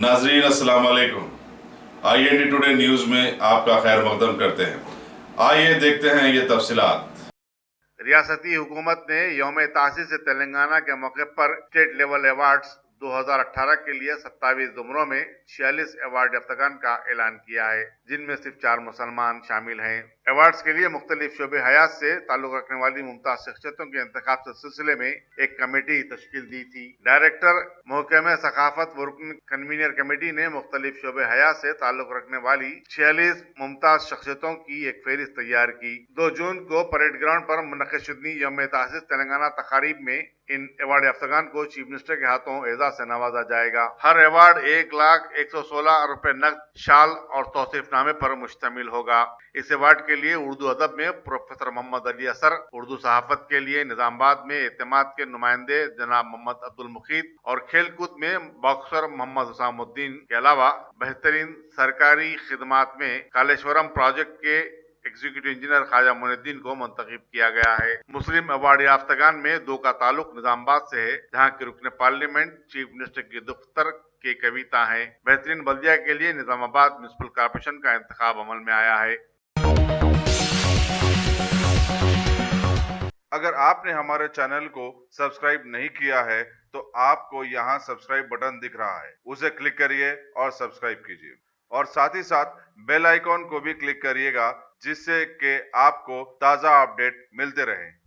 नाजरीन अस्सलाम वालेकुम। IND टुडे न्यूज़ में आपका खैर मकदम करते हैं। आइए देखते हैं ये तफसीलात। रियासती हुकूमत ने यौम तासीस तेलंगाना के मौके पर स्टेट लेवल अवार्ड्स 2018 के लिए 27 ज़ुमरों में 46 अवार्ड याफ्तागान का ऐलान किया है, जिनमें सिर्फ 4 मुसलमान शामिल हैं। अवार्ड्स के लिए मुख्तलिफ शोबे हयात से ताल्लुक रखने वाली मुमताज शख्सियतों के इंतखाब के सिलसिले में एक कमेटी तश्कील दी थी। डायरेक्टर महकमे सकाफत व रुकन कन्वीनर कमेटी ने मुख्तलिफ शोबे हयात से ताल्लुक रखने वाली 46 मुमताज शख्सियतों की एक फहरिस्त तैयार की। 2 जून को परेड ग्राउंड पर मुनक़िद शुदनी यौम तासीस तेलंगाना तकारीब में इन अवार्ड याफ्तागान को चीफ मिनिस्टर के हाथों एजाज से नवाजा जाएगा। हर अवार्ड 1,01,16 रुपए नकद, शाल और तौसीफनामे पर मुश्तमिल होगा। इस अवार्ड के लिए उर्दू अदब में प्रोफेसर मोहम्मद अली असर, उर्दू सहाफत के लिए निजामाबाद में एतमाद के नुमाइंदे जनाब मोहम्मद अब्दुल मुखीद और खेल कूद में बॉक्सर मोहम्मद हुसामुद्दीन के अलावा बेहतरीन सरकारी खिदमात में कालेश्वरम प्रोजेक्ट के एग्जीक्यूटिव इंजीनियर ख्वाजा मोइनुद्दीन को मुंतखब किया गया है। मुस्लिम अवार्ड याफ्तागान में 2 का ताल्लुक निजामाबाद से है, जहां के रुकन पार्लियामेंट चीफ मिनिस्टर के दफ्तर के कविता है। बेहतरीन बल्दिया के लिए निजामाबाद म्युनिसिपल कॉर्पोरेशन का इंतखाब अमल में आया है। अगर आपने हमारे चैनल को सब्सक्राइब नहीं किया है तो आपको यहाँ सब्सक्राइब बटन दिख रहा है, उसे क्लिक करिए और सब्सक्राइब कीजिए और साथ ही साथ बेल आइकॉन को भी क्लिक करिएगा, जिससे कि आपको ताज़ा अपडेट मिलते रहें।